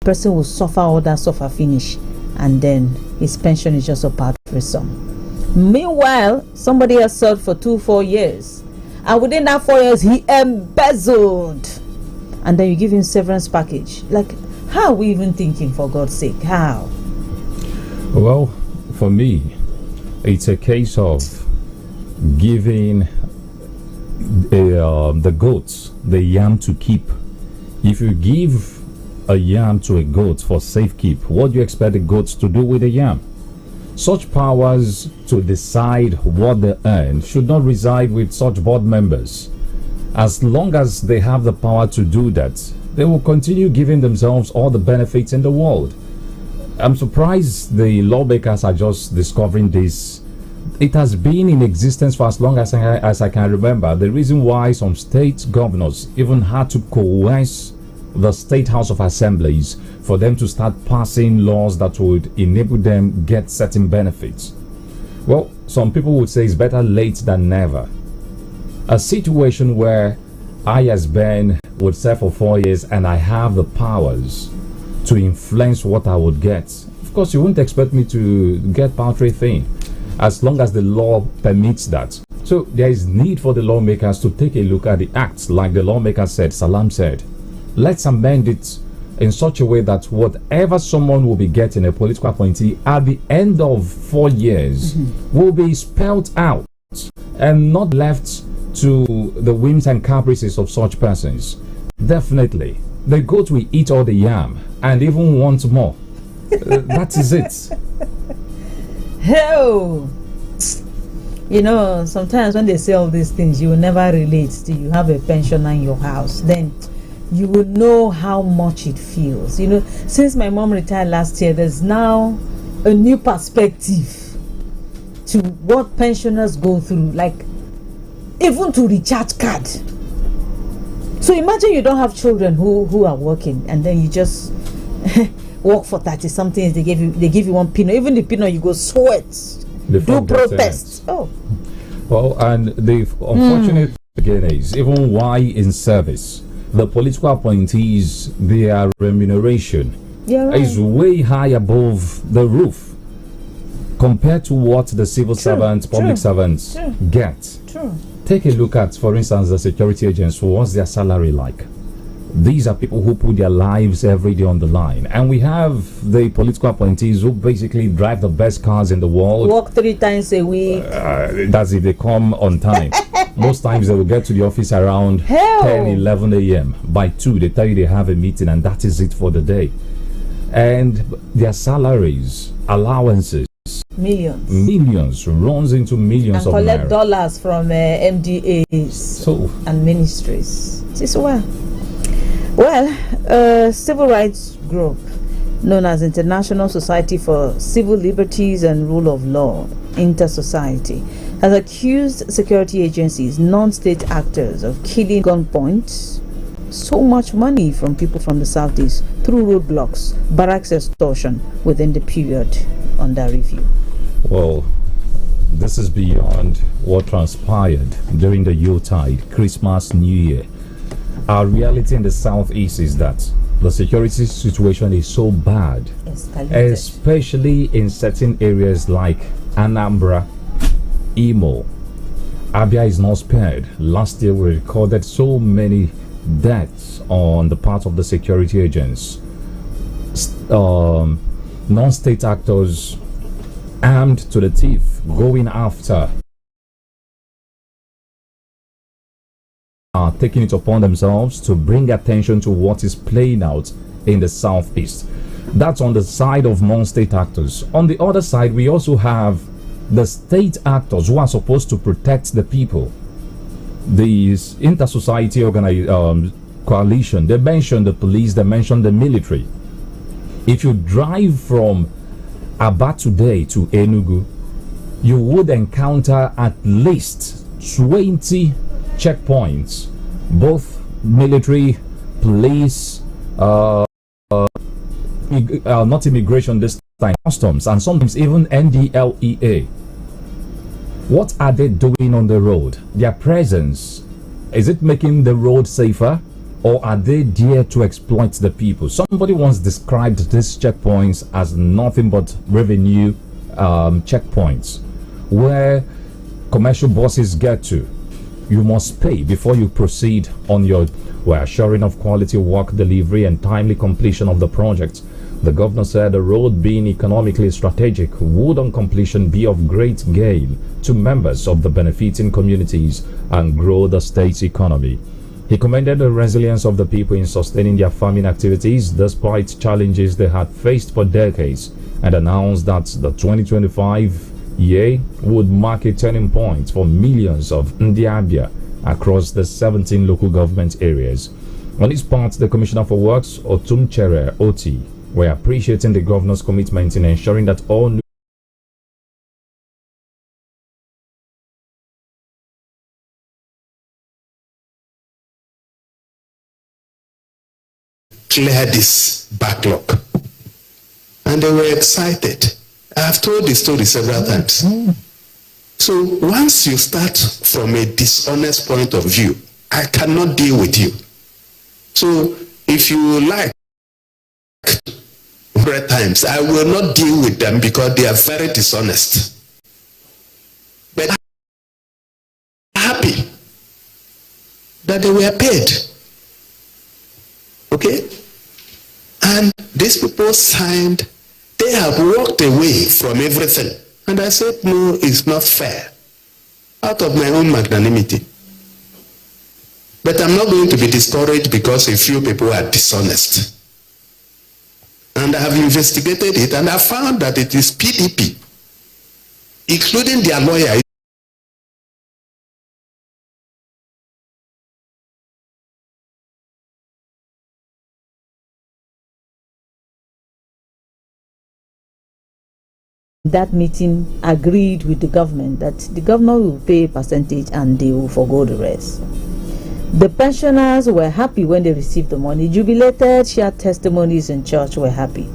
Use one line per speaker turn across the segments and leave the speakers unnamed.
person will suffer all that suffer finish, and then his pension is just a paltry sum. Meanwhile, somebody has served for 4 years, and within that 4 years he embezzled, and then you give him severance package. Like, how are we even thinking, for God's sake? How?
Well, for me, it's a case of giving the goats the yam to keep. If you give a yam to a goat for safekeep, what do you expect the goats to do with the yam? Such powers to decide what they earn should not reside with such board members. As long as they have the power to do that, they will continue giving themselves all the benefits in the world. I'm surprised the lawmakers are just discovering this. It has been in existence for as long as I can remember. The reason why some state governors even had to coerce the State House of Assemblies for them to start passing laws that would enable them get certain benefits. Well, some people would say it's better late than never. A situation where I as Ben would serve for 4 years and I have the powers to influence what I would get. Of course, you wouldn't expect me to get paltry thing as long as the law permits that. So there is need for the lawmakers to take a look at the acts, like the lawmaker said, Salam said. Let's amend it in such a way that whatever someone will be getting, a political appointee, at the end of 4 years will be spelled out and not left to the whims and caprices of such persons. Definitely, the goat will eat all the yam and even want more. That is it.
Hell, you know, sometimes when they say all these things, you will never relate to you have a pensioner in your house. Then you will know how much it feels. You know, since my mom retired last year, there's now a new perspective to what pensioners go through, like even to recharge card. So imagine you don't have children who are working, and then you just work for 30 something. They give you one peanut. Even the peanut, you go sweat, do protest. Oh,
well, and the unfortunate again is even why in service, the political appointees, their remuneration is way high above the roof compared to what the civil servants, public servants get. Take a look at, for instance, the security agents. What's their salary like? These are people who put their lives every day on the line. And we have the political appointees who basically drive the best cars in the world.
Work 3 times a week.
That's if they come on time. Most times they will get to the office around 10, 11 a.m. By 2, they tell you they have a meeting and that is it for the day. And their salaries, allowances, millions runs into millions
and
of
collect
naira.
dollars from MDAs and ministries. This a civil rights group known as International Society for Civil Liberties and Rule of Law, Inter-Society, has accused security agencies, non-state actors, of killing gunpoint so much money from people from the southeast through roadblocks, barracks extortion within the period under review.
Well, this is beyond what transpired during the Yuletide, Christmas, New Year. Our reality in the southeast is that the security situation is so bad, especially in certain areas like Anambra, Imo. Abia is not spared. Last year we recorded so many deaths on the part of the security agents. Non-state actors armed to the teeth going after, are taking it upon themselves to bring attention to what is playing out in the southeast. That's on the side of non-state actors. On the other side, we also have the state actors who are supposed to protect the people. These inter-society coalition, they mentioned the police, they mentioned the military. If you drive from Aba today to Enugu, you would encounter at least 20 checkpoints, both military, police, not immigration this time, customs, and sometimes even NDLEA. What are they doing on the road? Their presence, is it making the road safer? or are they there to exploit the people? Somebody once described these checkpoints as nothing but revenue checkpoints, where commercial bosses get to. You must pay before you proceed on your assuring of quality work delivery and timely completion of the project. The governor said the road, being economically strategic, would on completion be of great gain to members of the benefiting communities and grow the state's economy. He commended the resilience of the people in sustaining their farming activities despite challenges they had faced for decades, and announced that the 2025 year would mark a turning point for millions of Ndiabia across the 17 local government areas. On his part, the Commissioner for Works, Otumchere Oti, were appreciating the governor's commitment in ensuring that all new
clear this backlog. And they were excited. I have told the story several times. So once you start from a dishonest point of view, I cannot deal with you. So if you like red times, I will not deal with them because they are very dishonest. But I'm happy that they were paid. Okay? And these people signed. They have walked away from everything. And I said, no, it's not fair. Out of my own magnanimity. But I'm not going to be discouraged because a few people are dishonest. And I have investigated it, and I found that it is PDP, including their lawyer.
That meeting agreed with the government that the governor will pay a percentage and they will forgo the rest. The pensioners were happy when they received the money, jubilated, shared testimonies in church, were happy.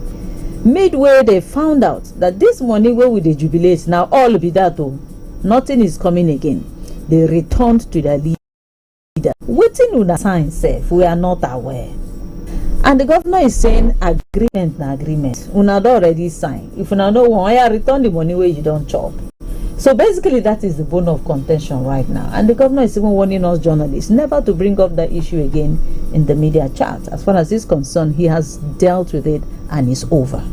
Midway, they found out that this money where we they jubilate, now all will be that though. Nothing is coming again. They returned to their leader. Waiting on the sign safe, we are not aware. And the governor is saying agreement na agreement. Una don already sign. If una no want, return the money where you don't chop. So basically that is the bone of contention right now. And the governor is even warning us journalists never to bring up that issue again in the media chat. As far as he's concerned, he has dealt with it and it's over.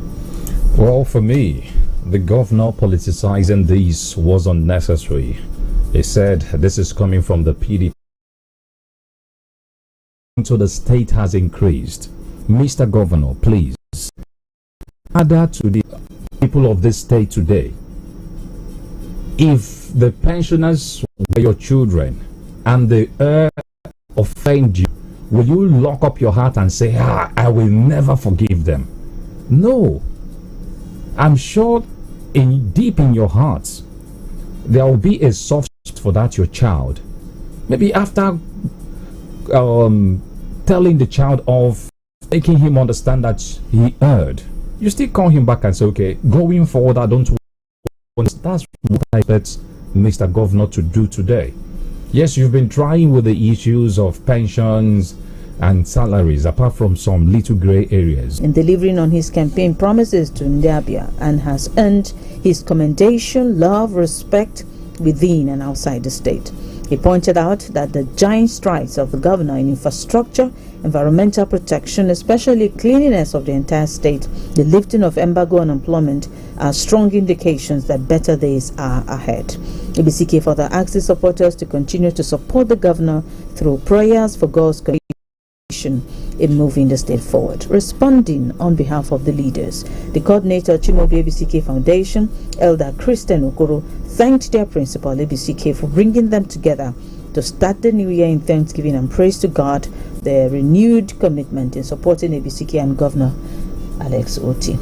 Well, for me, the governor politicizing this was unnecessary. He said this is coming from the PDP. So the state has increased. Mr. Governor, please add that to the people of this state today. If the pensioners were your children and they offend you, will you lock up your heart and say, I will never forgive them? No. I'm sure deep in your hearts there will be a soft spot for that your child. Maybe after telling the child of, making him understand that he erred, you still call him back and say, okay, going forward, I don't want. That's what I expect Mr. Governor to do today. Yes, you've been trying with the issues of pensions and salaries, apart from some little gray areas.
In delivering on his campaign promises to Ndiabia, and has earned his commendation, love, respect within and outside the state. He pointed out that the giant strides of the governor in infrastructure, environmental protection, especially cleanliness of the entire state, the lifting of embargo on unemployment are strong indications that better days are ahead. ABCK further asked his supporters to continue to support the governor through prayers for God's in moving the state forward. Responding on behalf of the leaders, the coordinator Chimobi ABCK Foundation, Elder Christian Okoro, thanked their principal ABCK for bringing them together to start the new year in thanksgiving and praise to God, their renewed commitment in supporting ABCK and Governor Alex Oti.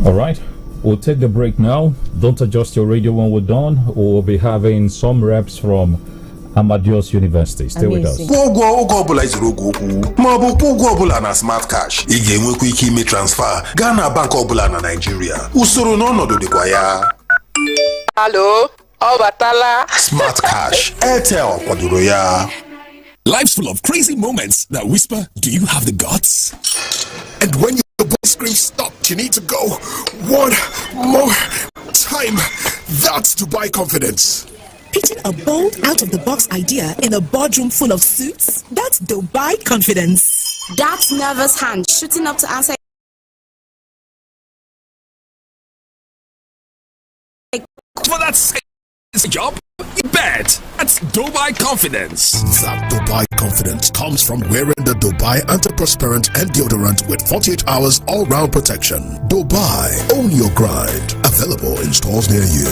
All right, we'll take the break now. Don't adjust your radio when we're done. We'll be having some reps from Amadeus University. Stay with us.
Ụgwọ oge ọbụla ijiri ụgwọ okwu ma ọ bụ ụgwọ ọbụla na Smart Cash, ị ga-enwekwa ike ime transfer gaa na bank ọbụla na Nigeria. Usoro na ọnọdụ dịkwa ya.
Hello, ọ batala.
Smart Cash, Airtel kwadoro ya.
Life's full of crazy moments that whisper, do you have the guts? And when your body screams stop, you need to go one more time. That's Dubai confidence.
Pitching a bold, out-of-the-box idea in a boardroom full of suits? That's Dubai confidence.
That nervous hand shooting up to answer
For that job, you bet. That's Dubai confidence. That Dubai confidence comes from wearing the Dubai antiperspirant and deodorant with 48 hours all-round protection. Dubai, own your grind. Available in stores near you.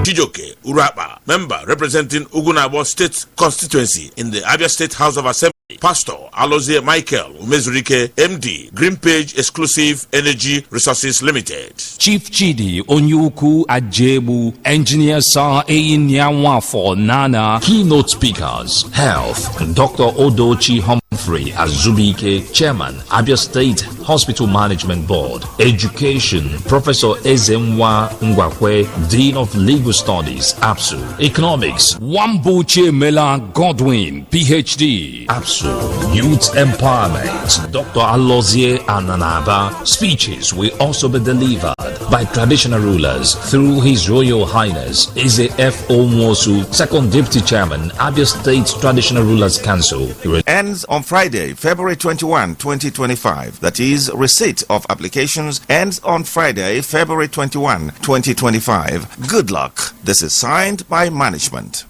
Chijoke Urapa, member representing Ugunabo State Constituency in the Abia State House of Assembly. Pastor Alozie Michael Umezurike, MD, Green Page Exclusive Energy Resources Limited.
Chief Chidi Onyuku Ajebu, Engineer Sir Ayin Nyanwafo Nana. Keynote speakers, Health, Dr. Odochi Humphrey Azubike, Chairman, Abia State Hospital Management Board. Education, Professor Ezenwa Ngwakwe, Dean of Legal Studies, APSU. Economics, Wambuche Mela Godwin, PhD, APSU. Youth Empowerment, Dr. Alozie Ananaba. Speeches will also be delivered by traditional rulers through His Royal Highness Eze F. Omosu, Second Deputy Chairman, Abia State Traditional Rulers Council.
Ends on Friday, February 21, 2025. That is, receipt of applications ends on Friday, February 21, 2025. Good luck. This is signed by management.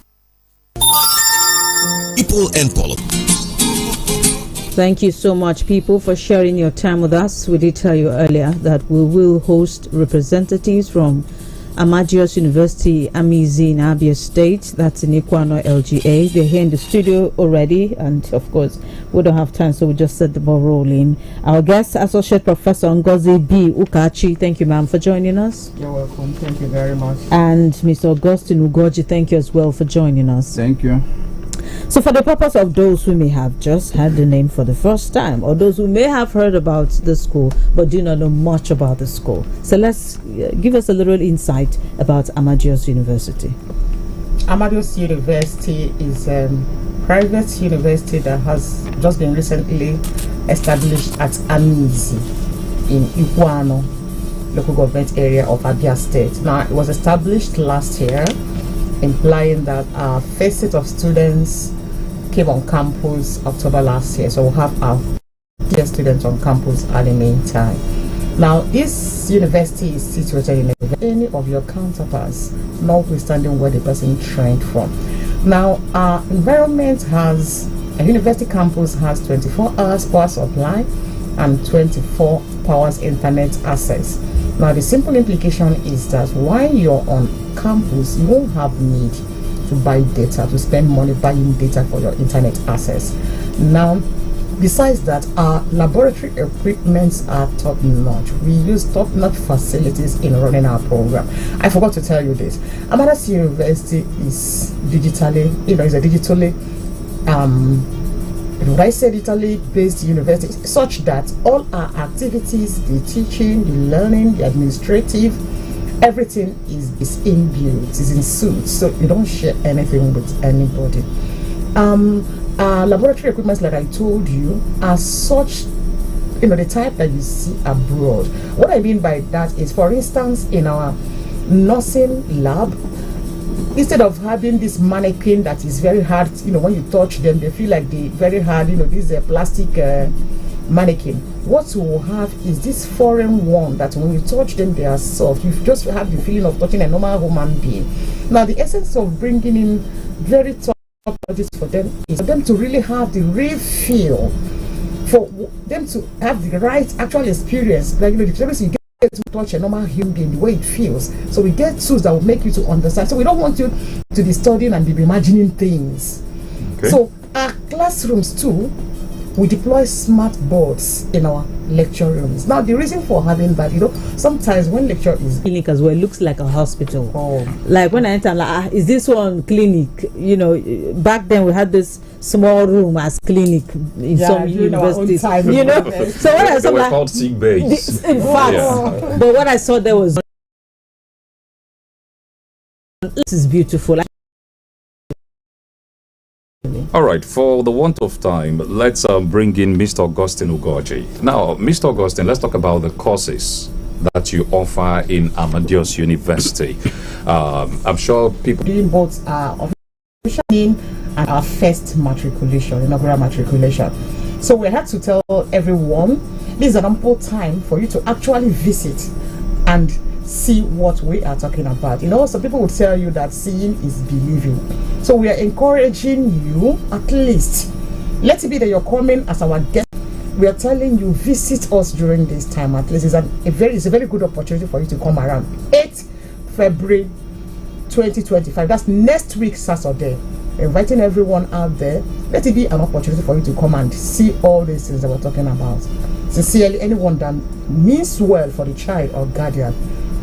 People and politics.
Thank you so much, people, for sharing your time with us. We did tell you earlier that we will host representatives from Amagios University, Amizi in Abia State. That's in Ikwano LGA. They're here in the studio already, and of course, we don't have time, so we just set the ball rolling. Our guest, Associate Professor Ngozi B. Ukachi. Thank you, ma'am, for joining us.
You're welcome. Thank you very much.
And Mr. Augustine Ugoji, thank you as well for joining us.
Thank you.
So for the purpose of those who may have just heard the name for the first time, or those who may have heard about the school but do not know much about the school, so let's give us a little insight about Amagios University.
Amagios University is a private university that has just been recently established at Amizi in Ikwano local government area of Abia State. Now, it was established last year, implying that our first set of students came on campus October last year, so we'll have our students on campus at the meantime. Now, this university is situated in any of your counterparts, notwithstanding where the person trained from. Now, our environment has, a university campus has 24 hours power supply and 24 hours internet access. Now, the simple implication is that while you're on campus, you won't have need to buy data, to spend money buying data for your internet access. Now, besides that, our laboratory equipments are top-notch. We use top-notch facilities in running our program. I forgot to tell you this. Amagios University is digitally, is a digitally, when I say digitally based university, such that all our activities, the teaching, the learning, the administrative, everything is inbuilt, is in suits, so you don't share anything with anybody. Our laboratory equipment, like I told you, are such, the type that you see abroad. What I mean by that is, for instance, in our nursing lab, instead of having this mannequin that is very hard, when you touch them, they feel like they very hard, this plastic mannequin. What you will have is this foreign one that when you touch them, they are soft. You just have the feeling of touching a normal human being. Now, the essence of bringing in very top technologies for them is for them to really have the real feel, for them to have the right actual experience. Like, the service you get to touch a normal human being, the way it feels. So we get tools that will make you to understand. So we don't want you to be studying and be imagining things. Okay. So our classrooms too, we deploy smart boards in our lecture rooms. Now, the reason for having that, sometimes when lecture is
clinic as well, it looks like a hospital. Like when I enter, like, is this one clinic? Back then we had this small room as clinic in some universities. So when I saw
they were called sick bays.
In fact, but what I saw there was, this is beautiful.
All right, for the want of time, let's bring in Mr. Augustine Ugoji. Now, Mr. Augustine, let's talk about the courses that you offer in Amadeus University. I'm sure people
doing both official name and our first matriculation, inaugural matriculation. So we had to tell everyone this is an ample time for you to actually visit and see what we are talking about. You know, some people would tell you that seeing is believing. So we are encouraging you, at least, let it be that you're coming as our guest. We are telling you, visit us during this time. At least it's a very good opportunity for you to come around. 8th February 2025. That's next week, Saturday. Inviting everyone out there. Let it be an opportunity for you to come and see all these things that we're talking about. Sincerely, anyone that means well for the child or guardian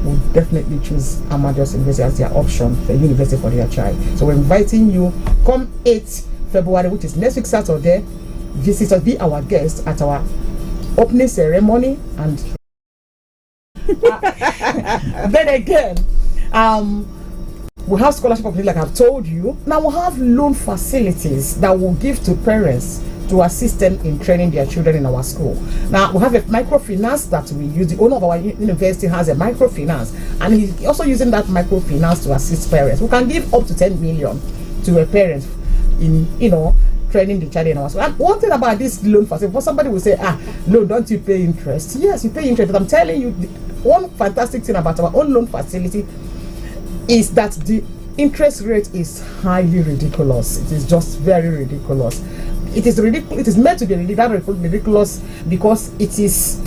will definitely choose Amadeus University as their option for university for their child. So we're inviting you, come 8th February, which is next week Saturday. Visit us, be our guest at our opening ceremony, and then again, we have scholarship opportunities like I've told you. Now we have loan facilities that we'll give to parents to assist them in training their children in our school. Now we have a microfinance that we use. The owner of our university has a microfinance, and he's also using that microfinance to assist parents. We can give up to 10 million to a parent in, you know, training the child in our school. And one thing about this loan facility, for somebody will say, no, don't you pay interest? Yes, you pay interest, but I'm telling you, one fantastic thing about our own loan facility is that the interest rate is highly ridiculous. It is just very ridiculous. It is ridiculous. It is meant to be ridiculous because it is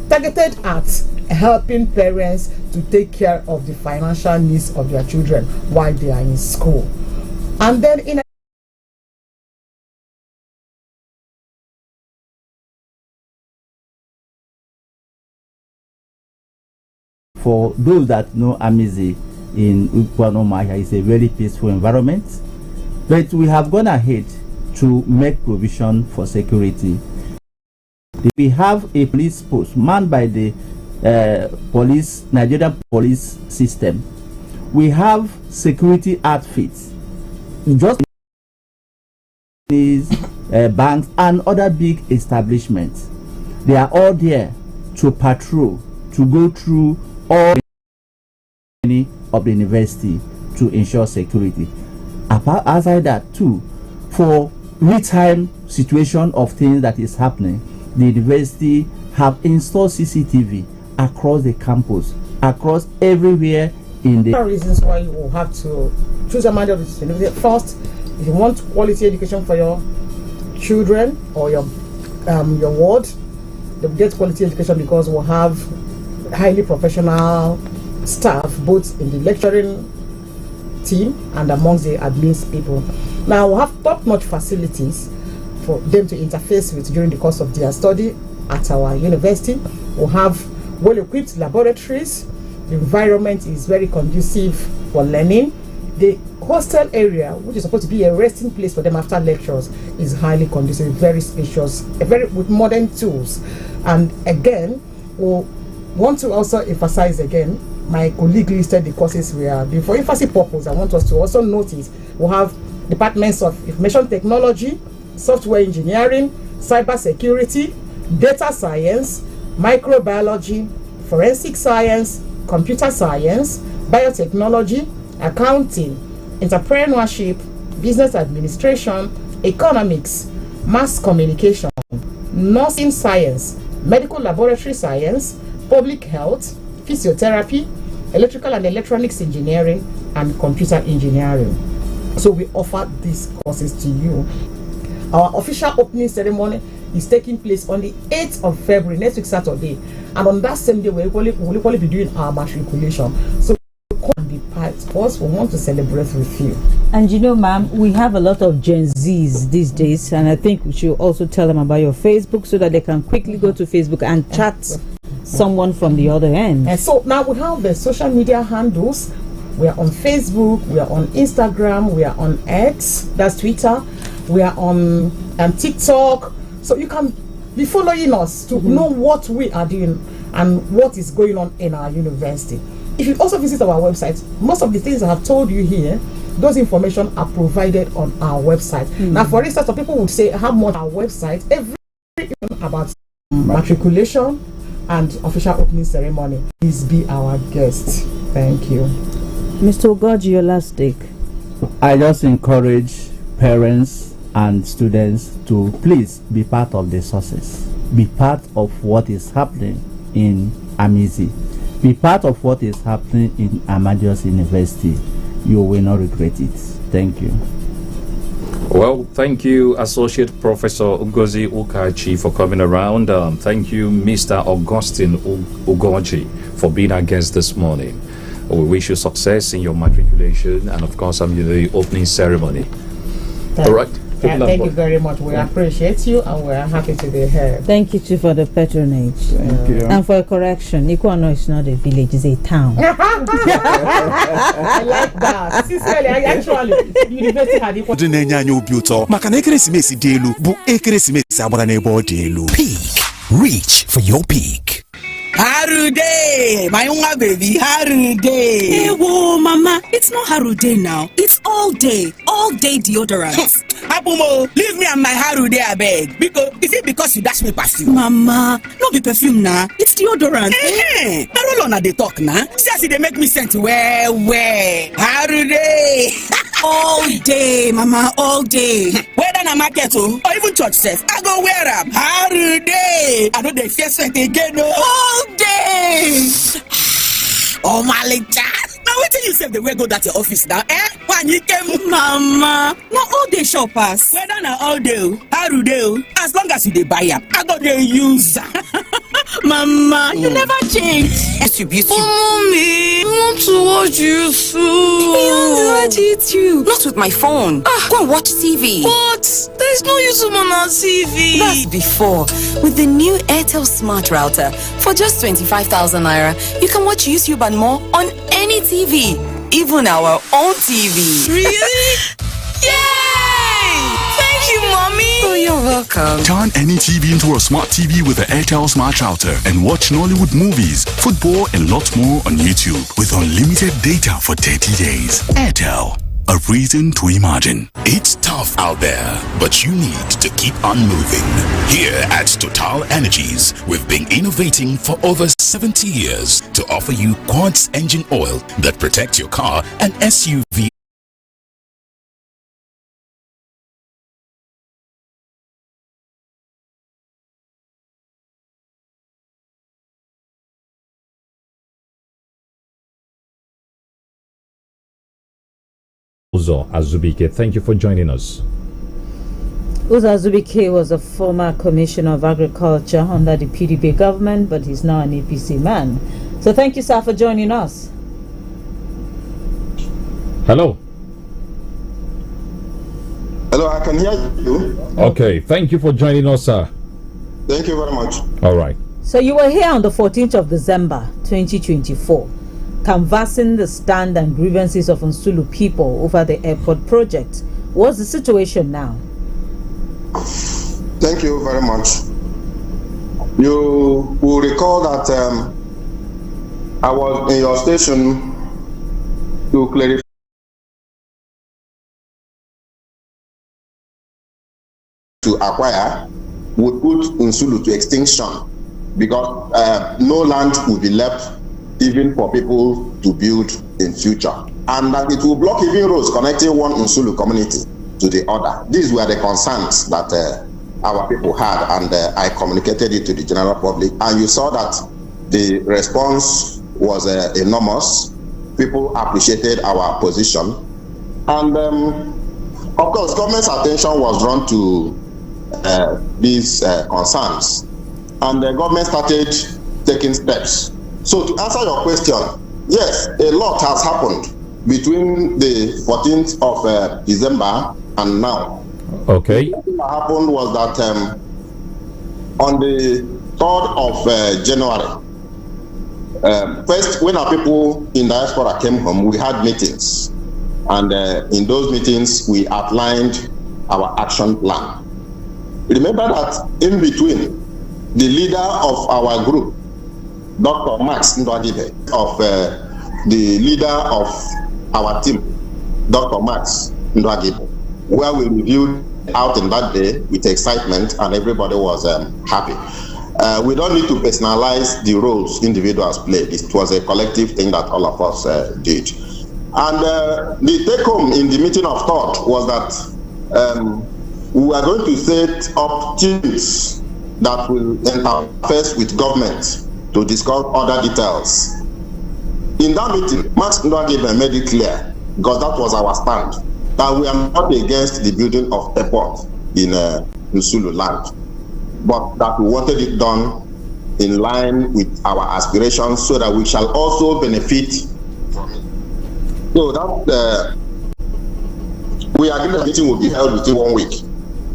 targeted at helping parents to take care of the financial needs of their children while they are in school. And then in
for those that know Amizi in Ukwanomaya, is a very peaceful environment, but we have gone ahead to make provision for security. We have a police post manned by the Nigerian police system. We have security outfits, just banks and other big establishments. They are all there to patrol, to go through all of the university to ensure security. Apart outside that too, for real-time situation of things that is happening, the university have installed CCTV across the campus, across everywhere in the
reasons why you will have to choose a major university. First, if you want quality education for your children or your ward, they'll get quality education because we'll have highly professional staff both in the lecturing team and amongst the admin people. Now we have top-notch facilities for them to interface with during the course of their study at our university. We have well-equipped laboratories. The environment is very conducive for learning. The hostel area, which is supposed to be a resting place for them after lectures, is highly conducive, very spacious, with modern tools. And again, we want to also emphasize again, my colleague listed the courses we are doing. For emphasis purpose, I want us to also notice we have departments of information technology, software engineering, cyber security, data science, microbiology, forensic science, computer science, biotechnology, accounting, entrepreneurship, business administration, economics, mass communication, nursing science, medical laboratory science, public health, physiotherapy, electrical and electronics engineering, and computer engineering. So we offer these courses to you. Our official opening ceremony is taking place on the 8th of February, next week Saturday, and on that same day we'll equally be doing our matriculation. So come and be part of us. We want to celebrate with you.
And you know, ma'am, we have a lot of Gen Zs these days, and I think we should also tell them about your Facebook so that they can quickly go to Facebook and chat someone from the other end.
And so now we have the social media handles. We are on Facebook, we are on Instagram, we are on X, that's Twitter, we are on TikTok. So you can be following us to know what we are doing and what is going on in our university. If you also visit our website, most of the things I have told you here those information are provided on our website. Now, for instance, some people would say, how much our website, every about matriculation and official opening ceremony. Please be our guest. Thank you.
Mr. Ugoji, your last take.
I just encourage parents and students to please be part of the success. Be part of what is happening in Amizi. Be part of what is happening in Amadeus University. You will not regret it. Thank you.
Well, thank you, Associate Professor Ugozi Ukachi, for coming around. Thank you, Mr. Augustine Ugoji, for being our guest this morning. We wish you success in your matriculation and, of course, the opening ceremony. All right.
Thank you very much. We appreciate you and we are happy to be here.
Thank you too for the patronage.
Thank you.
And for a correction, Ikuano is not a village, it's a town.
I like that. Sincerely, actually, university had
Peak. Reach for your peak.
Harude, my young baby, Harude.
Hey, whoa, Mama, it's not Harude now. It's all day deodorant.
Abumo, leave me and my Harude, I beg. Because is it because you dash me past you?
Mama, no be perfume now. It's deodorant.
Eh, roll on at the talk now. See, they make me sent where Harude.
All day, Mama, all day.
Whether na market or even church says, I go wear up. Harude. I know they fear sweat again.
All day.
Oh my little. Now wait till you save the way go that your office now, eh? When you came,
Mama, not all day shoppers.
Whether na all day, Harude, as long as you dey buy up, I got the use.
Mama, you never change.
Yes, you beautiful.
Mommy, I want to watch you soon.
I want to watch it too. Not with my phone. Go and watch TV.
But there's no YouTube on our TV.
That's before. With the new Airtel Smart Router, for just 25,000 naira, you can watch YouTube and more on any TV, even our own TV.
Really? Yay! Thank you, Mommy.
Oh, you're welcome.
Turn any TV into a smart TV with the Airtel Smart Router and watch Nollywood movies, football, and lots more on YouTube with unlimited data for 30 days. Airtel. A reason to imagine. It's tough out there, but you need to keep on moving. Here at Total Energies, we've been innovating for over 70 years to offer you quartz engine oil that protects your car and SUV.
Uzo Azubike, thank you for joining us.
Uzo Azubike was a former Commissioner of Agriculture under the PDP government, but he's now an APC man. So thank you, sir, for joining us.
Hello.
Hello, I can hear you.
Okay, thank you for joining us, sir.
Thank you very much.
All right.
So you were here on the 14th of December 2024, canvassing the stand and grievances of Nsulu people over the airport project. What's the situation now?
Thank you very much. You will recall that I was in your station to clarify to acquire would put Nsulu to extinction because no land will be left even for people to build in future, and that it will block even roads connecting one Nsulu community to the other. These were the concerns that our people had, and I communicated it to the general public, and you saw that the response was enormous. People appreciated our position, and of course government's attention was drawn to these concerns, and the government started taking steps. So to answer your question, yes, a lot has happened between the 14th of December and now.
Okay.
What happened was that on the 3rd of January, first when our people in diaspora came home, we had meetings, and in those meetings we outlined our action plan. Remember that in between, the leader of our group, Dr. Max Ndwadibe, of the leader of our team, Dr. Max Ndwagibe, where we reviewed out in that day with excitement, and everybody was happy. We don't need to personalize the roles individuals played. It was a collective thing that all of us did. And the take home in the meeting of thought was that we are going to set up teams that will interface with government to discuss other details. In that meeting, Max Ndwagibe made it clear, because that was our stand, that we are not against the building of airport in Nsulu land, but that we wanted it done in line with our aspirations so that we shall also benefit from it. So that we agreed that the meeting will be held within 1 week.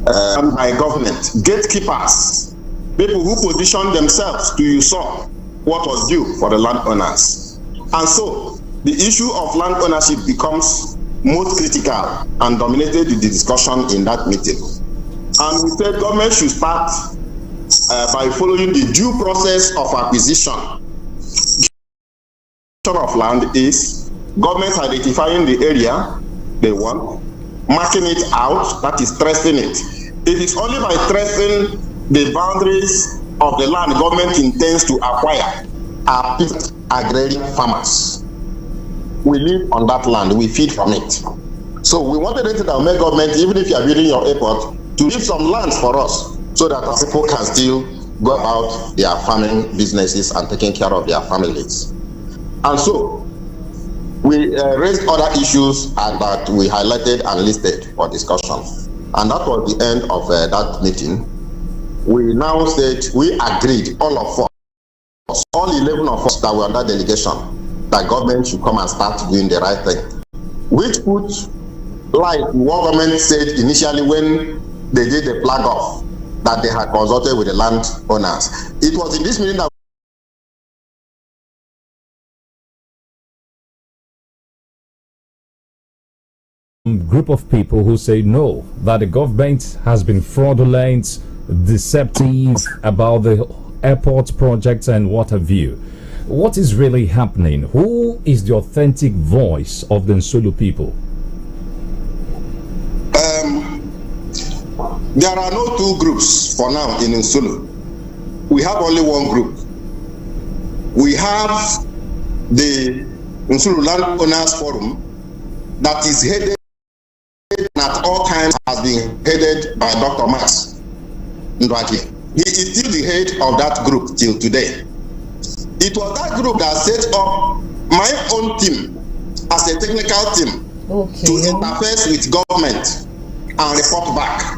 By government, gatekeepers, people who position themselves to usurp what was due for the landowners. And so the issue of land ownership becomes most critical and dominated the discussion in that meeting. And we said government should start by following the due process of acquisition of land is government identifying the area they want, marking it out, that is tracing it. It is only by tracing the boundaries of the land government intends to acquire are agrarian farmers. We live on that land, we feed from it. So we wanted it to make government, even if you are building your airport, to leave some land for us so that our people can still go about their farming businesses and taking care of their families. And so we raised other issues and that we highlighted and listed for discussion. And that was the end of that meeting. We now said we agreed, all of us, all 11 of us that were under delegation, that government should come and start doing the right thing. Which put like what government said initially when they did the flag off, that they had consulted with the landowners. It was in this meeting that
group of people who say no, that the government has been fraudulent, deceptive about the airport projects and what have you. What is really happening? Who is the authentic voice of the Nsulu people?
There are no two groups for now in Nsulu. We have only one group. We have the Nsulu Landowners Forum that is headed and at all times has been headed by Dr. Max Ndwagibe. He is still the head of that group till today. It was that group that set up my own team as a technical team to interface with government and report back.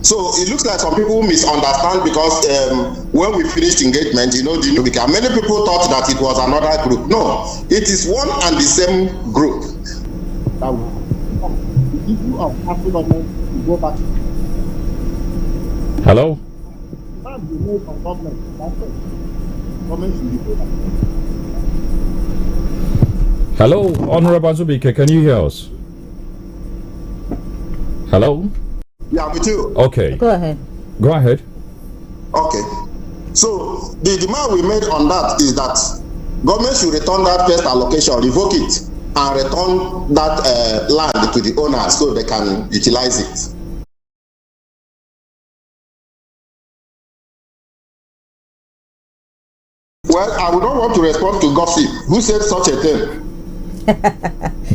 So it looks like some people misunderstand because when we finished engagement, many people thought that it was another group. No, it is one and the same group. The issue of after government go back.
Hello? Hello, Honorable Zubike, can you hear us? Hello?
Yeah, me too.
Okay.
Go ahead.
Go ahead.
Okay. So the demand we made on that is that government should return that first allocation, revoke it, and return that land to the owners so they can utilize it. Well, I would not want to respond to gossip. Who said such a thing?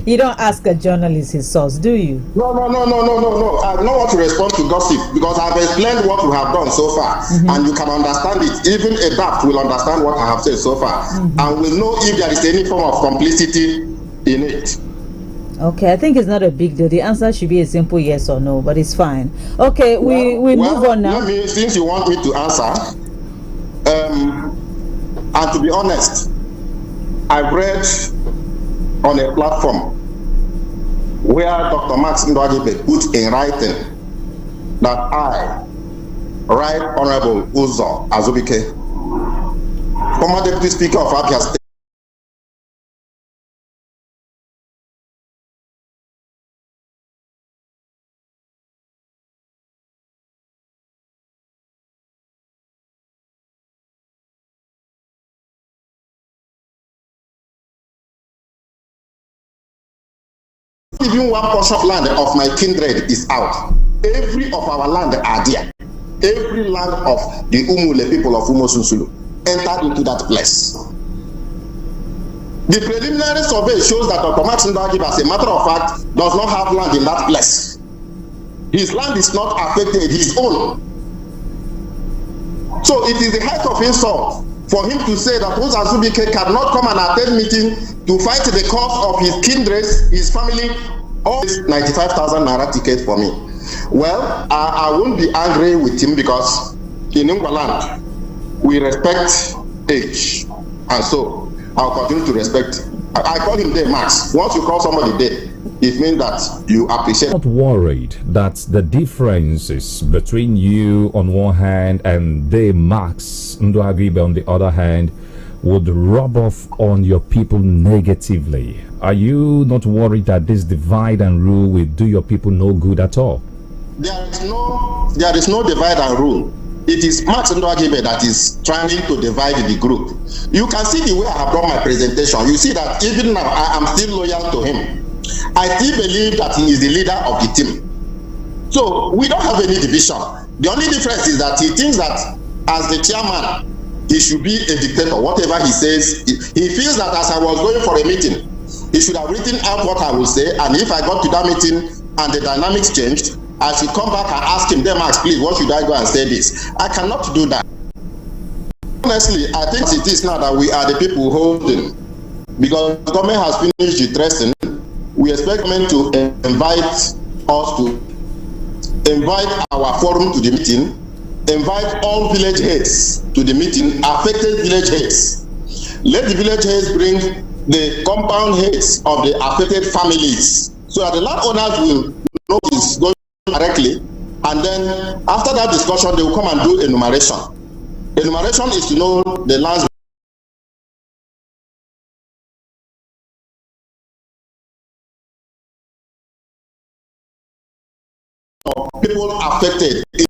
You don't ask a journalist his source, do you?
No. I don't want to respond to gossip because I've explained what we have done so far, and you can understand it. Even a daft will understand what I have said so far, and will know if there is any form of complicity in it.
Okay, I think it's not a big deal. The answer should be a simple yes or no, but it's fine. Okay, we move on now.
Since you want me to answer, and to be honest, I've read on a platform where Dr. Max Ndwagibe put in writing that I, Right Honorable Uzo Azubike, former Deputy Speaker of Abia State, even one portion of land of my kindred is out. Every of our land are there. Every land of the Umule people of Umosunsulu entered into that place. The preliminary survey shows that Dr. Martin Ndagib, as a matter of fact, does not have land in that place. His land is not affected, his own. So it is the height of insult for him to say that Oza Zubike cannot come and attend meeting to fight the cause of his kindred, his family, or this 95,000 naira ticket for me. Well, I won't be angry with him because in Ngwaland, we respect age. And so I'll continue to respect. I call him there, Max. Once you call somebody there, it means that you appreciate.
Not worried that the differences between you on one hand and the Max Nduagibe on the other hand would rub off on your people negatively? Are you not worried that this divide and rule will do your people no good at all?
There is no divide and rule. It is Max Nduagibe that is trying to divide the group. You can see the way I have done my presentation. You see that even now I am still loyal to him. I still believe that he is the leader of the team. So we don't have any division. The only difference is that he thinks that as the chairman, he should be a dictator. Whatever he says, he feels that as I was going for a meeting, he should have written out what I will say, and if I got to that meeting and the dynamics changed, I should come back and ask him, then Max, please, what should I go and say this? I cannot do that. Honestly, I think it is now that we are the people holding, because the government has finished the dressing. We expect government to invite us to invite our forum to the meeting, invite all village heads to the meeting, affected village heads. Let the village heads bring the compound heads of the affected families so that the landowners will know it's going directly, and then after that discussion they will come and do enumeration. Enumeration is to know the lands of people affected in